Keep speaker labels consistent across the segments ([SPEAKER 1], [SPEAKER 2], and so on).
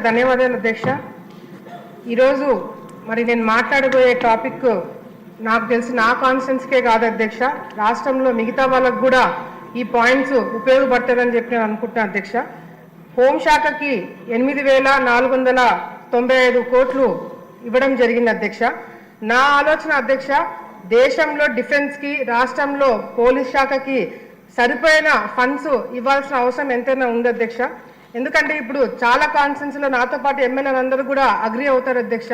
[SPEAKER 1] ధన్యవాదాలు అధ్యక్ష. ఈరోజు మరి నేను మాట్లాడబోయే టాపిక్ నాకు తెలిసి నా కాన్స్టిట్యున్సీకే కాదు అధ్యక్ష, రాష్ట్రంలో మిగతా వాళ్ళకు కూడా ఈ పాయింట్స్ ఉపయోగపడతారని చెప్పి నేను అనుకుంటున్నాను అధ్యక్ష. హోంశాఖకి 8,495 కోట్లు ఇవ్వడం జరిగింది అధ్యక్ష. నా ఆలోచన అధ్యక్ష, దేశంలో డిఫెన్స్కి రాష్ట్రంలో పోలీస్ శాఖకి సరిపోయిన ఫండ్స్ ఇవ్వాల్సిన అవసరం ఎంతైనా ఉంది అధ్యక్ష. ఎందుకంటే ఇప్పుడు చాలా కాన్స్టిట్యున్సీలో నాతో పాటు ఎమ్మెల్యేలు అందరూ కూడా అగ్రి అవుతారు అధ్యక్ష.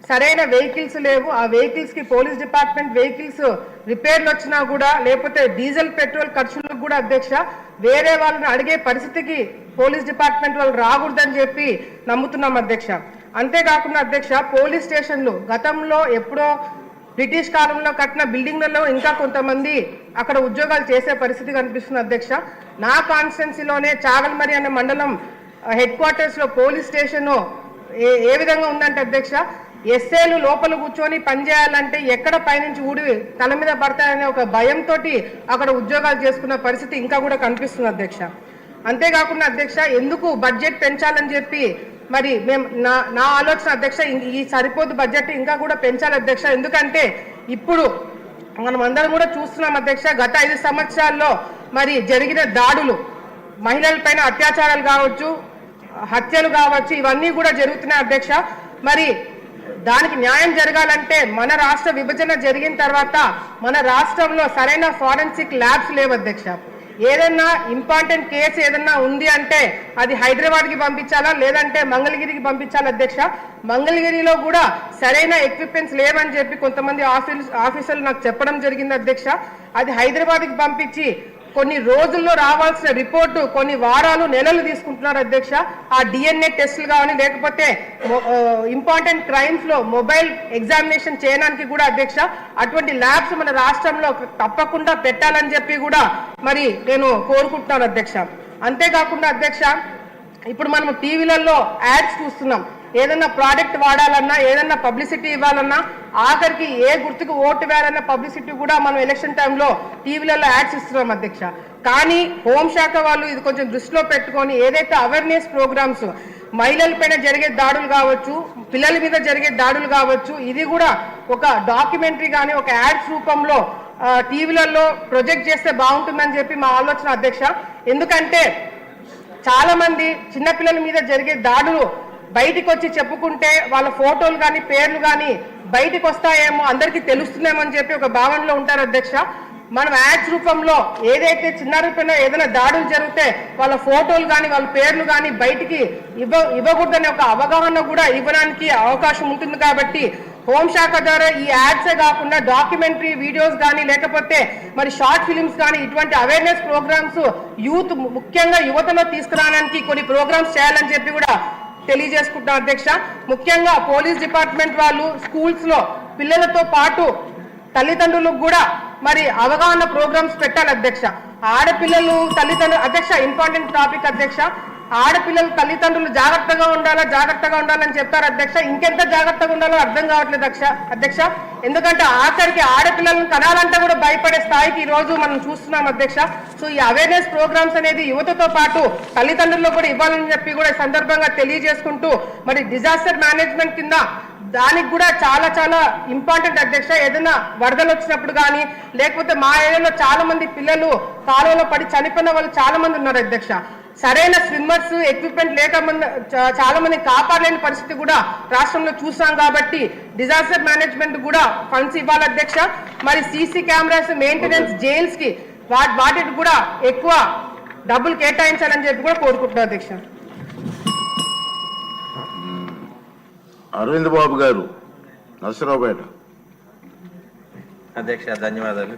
[SPEAKER 1] సరైన వెహికల్స్ లేవు, ఆ వెహికల్స్కి పోలీస్ డిపార్ట్మెంట్ వెహికల్స్ రిపేర్లు వచ్చినా కూడా లేకపోతే డీజిల్ పెట్రోల్ ఖర్చులకు కూడా అధ్యక్ష వేరే వాళ్ళని అడిగే పరిస్థితికి పోలీస్ డిపార్ట్మెంట్ వాళ్ళు రాకూడదని చెప్పి నమ్ముతున్నాం అధ్యక్ష. అంతేకాకుండా అధ్యక్ష, పోలీస్ స్టేషన్లు గతంలో ఎప్పుడో బ్రిటిష్ కాలంలో కట్టిన బిల్డింగ్లలో ఇంకా కొంతమంది అక్కడ ఉద్యోగాలు చేసే పరిస్థితి కనిపిస్తుంది అధ్యక్ష. నా కాన్స్టిట్యున్సీలోనే చాగల్మరి అనే మండలం హెడ్ క్వార్టర్స్లో పోలీస్ స్టేషన్ ఏ విధంగా ఉందంటే అధ్యక్ష, ఎస్ఏలు లోపల కూర్చొని పనిచేయాలంటే ఎక్కడ పైనుంచి ఊడి తల మీద పడతాయనే ఒక భయంతో అక్కడ ఉద్యోగాలు చేసుకున్న పరిస్థితి ఇంకా కూడా కనిపిస్తుంది అధ్యక్ష. అంతేకాకుండా అధ్యక్ష, ఎందుకు బడ్జెట్ పెంచాలని చెప్పి మరి మేము నా ఆలోచన అధ్యక్ష, ఈ సరిపోదు బడ్జెట్ ఇంకా కూడా పెంచాలి అధ్యక్ష. ఎందుకంటే ఇప్పుడు మనం అందరం కూడా చూస్తున్నాం అధ్యక్ష, గత 5 సంవత్సరాల్లో మరి జరిగిన దాడులు, మహిళలపైన అత్యాచారాలు కావచ్చు, హత్యలు కావచ్చు, ఇవన్నీ కూడా జరుగుతున్నాయి అధ్యక్ష. మరి దానికి న్యాయం జరగాలంటే మన రాష్ట్ర విభజన జరిగిన తర్వాత మన రాష్ట్రంలో సరైన ఫారెన్సిక్ ల్యాబ్స్ లేవు అధ్యక్ష. ఏదన్నా ఇంపార్టెంట్ కేసు ఏదన్నా ఉంది అంటే అది హైదరాబాద్కి పంపించాలా లేదంటే మంగళగిరికి పంపించాలి అధ్యక్ష. మంగళగిరిలో కూడా సరైన ఎక్విప్మెంట్స్ లేవని చెప్పి కొంతమంది ఆఫీసర్లు నాకు చెప్పడం జరిగింది అధ్యక్ష. అది హైదరాబాద్కి పంపించి కొన్ని రోజుల్లో రావాల్సిన రిపోర్టు కొన్ని వారాలు నెలలు తీసుకుంటున్నారు అధ్యక్ష. ఆ డిఎన్ఏ టెస్టులు కావాలి లేకపోతే ఇంపార్టెంట్ క్రైమ్స్లో మొబైల్ ఎగ్జామినేషన్ చేయడానికి కూడా అధ్యక్ష అటువంటి ల్యాబ్స్ మన రాష్ట్రంలో తప్పకుండా పెట్టాలని చెప్పి కూడా మరి నేను కోరుకుంటున్నాను అధ్యక్ష. అంతేకాకుండా అధ్యక్ష, ఇప్పుడు మనం టీవీలలో యాడ్స్ చూస్తున్నాం, ఏదన్నా ప్రోడక్ట్ వాడాలన్నా ఏదన్నా పబ్లిసిటీ ఇవ్వాలన్నా ఆఖరికి ఏ గుర్తుకు ఓటు వేయాలన్న పబ్లిసిటీ కూడా మనం ఎలక్షన్ టైంలో టీవీలలో యాడ్స్ ఇస్తున్నాం అధ్యక్ష. కానీ హోంశాఖ వాళ్ళు ఇది కొంచెం దృష్టిలో పెట్టుకొని ఏదైతే అవేర్నెస్ ప్రోగ్రామ్స్ మహిళలపైన జరిగే దాడులు కావచ్చు, పిల్లల మీద జరిగే దాడులు కావచ్చు, ఇది కూడా ఒక డాక్యుమెంటరీ కానీ ఒక యాడ్స్ రూపంలో టీవీలలో ప్రొజెక్ట్ చేస్తే బాగుంటుందని చెప్పి మా ఆలోచన అధ్యక్ష. ఎందుకంటే చాలా మంది చిన్నపిల్లల మీద జరిగే దాడులు బయటికి వచ్చి చెప్పుకుంటే వాళ్ళ ఫోటోలు కానీ పేర్లు కానీ బయటికి వస్తాయేమో, అందరికీ తెలుస్తుందేమో అని చెప్పి ఒక భావనలో ఉంటారు అధ్యక్ష. మనం యాడ్స్ రూపంలో ఏదైతే చిన్నారులపైన ఏదైనా దాడులు జరిగితే వాళ్ళ ఫోటోలు కానీ వాళ్ళ పేర్లు కానీ బయటికి ఇవ్వకూడదనే ఒక అవగాహన కూడా ఇవ్వడానికి అవకాశం ఉంటుంది. కాబట్టి హోంశాఖ ద్వారా ఈ యాడ్సే కాకుండా డాక్యుమెంటరీ వీడియోస్ కానీ లేకపోతే మరి షార్ట్ ఫిలిమ్స్ కానీ ఇటువంటి అవేర్నెస్ ప్రోగ్రామ్స్ యూత్ ముఖ్యంగా యువతలో తీసుకురావడానికి కొన్ని ప్రోగ్రామ్స్ చేయాలని చెప్పి కూడా తెలియజేసుకుంటున్నాం అధ్యక్ష. ముఖ్యంగా పోలీస్ డిపార్ట్మెంట్ వాళ్ళు స్కూల్స్ లో పిల్లలతో పాటు తల్లిదండ్రులకు కూడా మరి అవగాహన ప్రోగ్రామ్స్ పెట్టాలి అధ్యక్ష. ఆడపిల్లలు తల్లిదండ్రులు అధ్యక్ష ఇంపార్టెంట్ టాపిక్ అధ్యక్ష, ఆడపిల్లలు తల్లిదండ్రులు జాగ్రత్తగా ఉండాలని చెప్తారు అధ్యక్ష. ఇంకెంత జాగ్రత్తగా ఉండాలో అర్థం కావట్లేదు అధ్యక్ష. ఎందుకంటే ఆఖరికి ఆడపిల్లలను కనాలంటే కూడా భయపడే స్థాయికి ఈ రోజు మనం చూస్తున్నాం అధ్యక్ష. సో ఈ అవేర్నెస్ ప్రోగ్రామ్స్ అనేది యువతతో పాటు తల్లిదండ్రుల్లో కూడా ఇవ్వాలని చెప్పి కూడా ఈ సందర్భంగా తెలియజేసుకుంటూ మరి డిజాస్టర్ మేనేజ్మెంట్ కింద దానికి కూడా చాలా చాలా ఇంపార్టెంట్ అధ్యక్ష. ఏదైనా వరదలు వచ్చినప్పుడు కానీ లేకపోతే మా ఏరియాలో చాలా మంది పిల్లలు కాలువలో పడి చనిపోయిన వాళ్ళు చాలా మంది ఉన్నారు అధ్యక్ష. సరైన స్విమ్మర్స్ ఎక్విప్మెంట్ లేక చాలా మంది కాపాడలేని పరిస్థితి కూడా రాష్ట్రంలో చూసాం. కాబట్టి డిజాస్టర్ మేనేజ్మెంట్ కూడా ఫండ్స్ ఇవ్వాలి అధ్యక్ష. మరి సీసీ కెమెరాస్ మెయింటెనెన్స్ జైల్స్ కి వాటికి కూడా ఎక్కువ డబ్బులు కేటాయించాలని చెప్పి కూడా కోరుకుంటున్నాను అధ్యక్ష.
[SPEAKER 2] అరవింద్ బాబు గారు, నరసరావుపేట.
[SPEAKER 3] అధ్యక్ష ధన్యవాదాలు.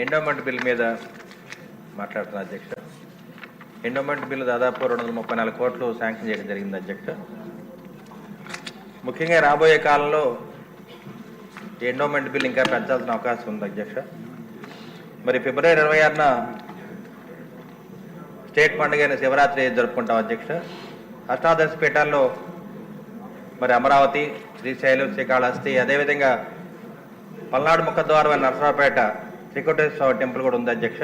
[SPEAKER 3] ఎండోమెంట్ బిల్ మీద మాట్లాడుతున్నా అధ్యక్ష. ఎండోమెంట్ బిల్లు దాదాపు 234 కోట్లు శాంక్షన్ చేయడం జరిగింది అధ్యక్ష. ముఖ్యంగా రాబోయే కాలంలో ఎండోమెంట్ బిల్ ఇంకా పెంచాల్సిన అవకాశం ఉంది అధ్యక్ష. మరి ఫిబ్రవరి 26న స్టేట్ పండుగైన శివరాత్రి జరుపుకుంటాం అధ్యక్ష. అష్టాదశ పీఠాల్లో మరి అమరావతి, శ్రీశైలం, శ్రీకాళహస్తి, అదేవిధంగా పల్నాడు ముఖద్వారం నరసరావుపేట శ్రీకోటేశ్వర టెంపుల్ కూడా ఉంది అధ్యక్ష.